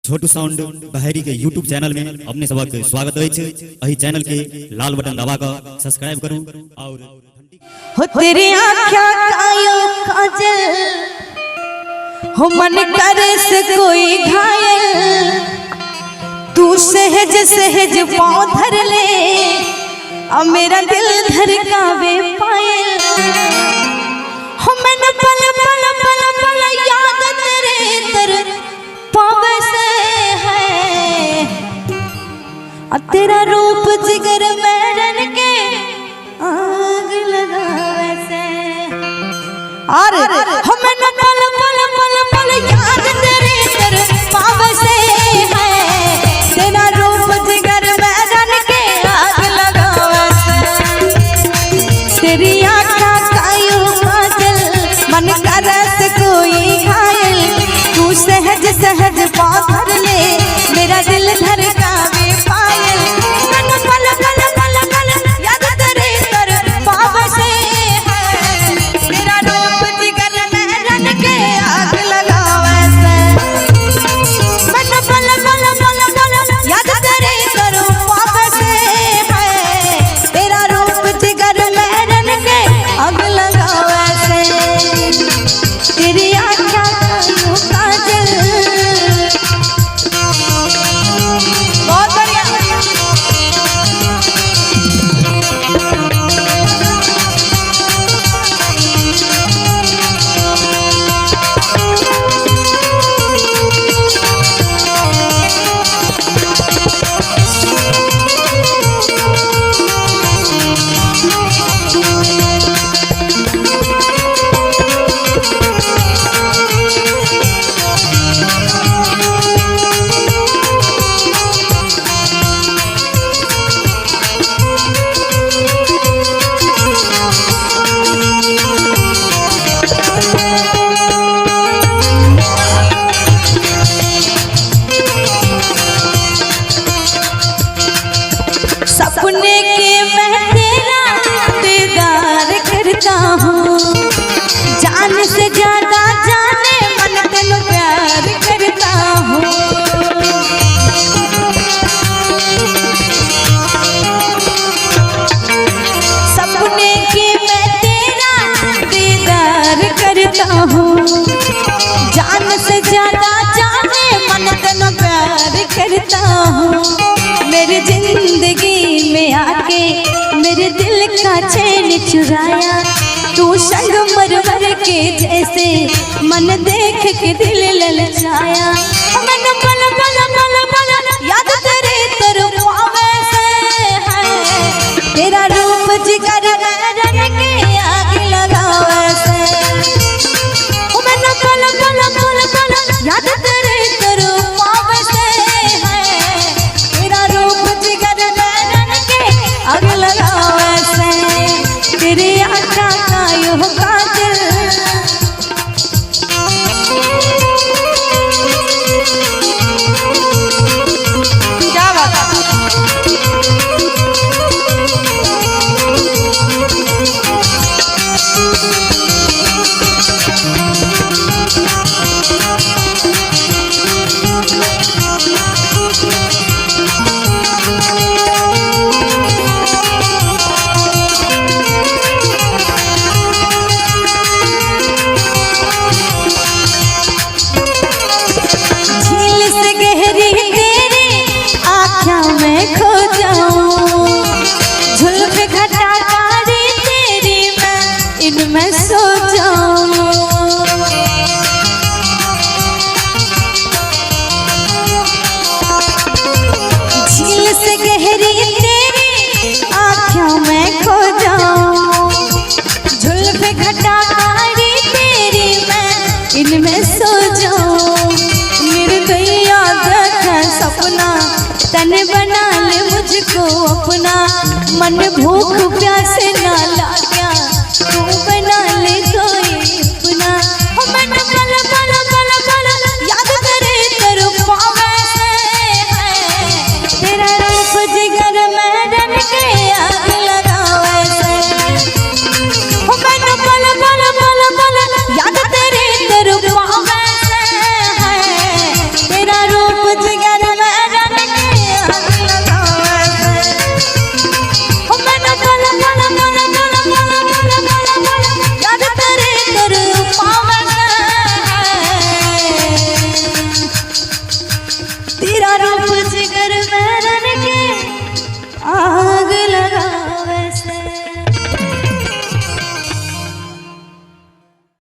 छोटू sound बहरी के YouTube channel में अपने सबक स्वागत है। अही चैनल के लाल बटन दबा कर सब्सक्राइब करूं और हो तेरे आँखों कायो काजल हो मन करे से कोई घायल तू सहज सहज पाँव धर ले और मेरा दिल धड़कावे पायल हो मैंने पल पल पल पल याद तेरे तर पावे से है और तेरा रूप जिगर मैरन के आग लगावे से और हो मैंने पल पल पल पल याद तेरे तर पावे से है तेरा रूप जिगर मैरन के आग लगावे से तेरी आँखों कायो काजल मन करे से कोई घायल तू सहज सहज पाँव धर ले मेरा दिल धड़कावे पायल मैंने पल पल पल पल याद तेरे तर पाव से है तेरा रूप जिगर मैरन के आग लगावे से मैंने पल पल पल पल याद तेरे तर पाव से है तेरा रूप जिगर मैरन के आग लगावे से तेरी आँखों कायो काजल बहुत बढ़िया सपने के मैं तेरा दीदार करता हूँ जान से ज्यादा जाने मन तेनु प्यार करता हूँ सपने के मैं तेरा दीदार करता हूँ जान से ज्यादा जाने मन तेनु प्यार करता हूँ मेरी जिंदगी में आके मेरे दिल का चैन चुराया तू संगमरमर के जैसे मन देख के दिल ललचाया मैंने पल पल पल पल याद तेरे तर पावे से है तेरा रूप जिगर मैरन के आग लगावे से मैंने पल पल पल पल याद तेरे तर पावे से है तेरा रूप जिगर मैरन के आग लगावे से तेरी आँखों कायो काजल क्या बात झील से गहरी तेरी आँखों में खो जाऊं झुल्फ घटा कारी तेरी मैं इनमें सो जाऊं झील से गहरी तेरी आँखों में खो जाऊं झुल्फ घटा कारी तेरी मैं इनमें सो जाऊं निर्दयिया देखा सपना तन बना ले मुझको अपना मन भूख प्यास ना लाग्या तू बना ले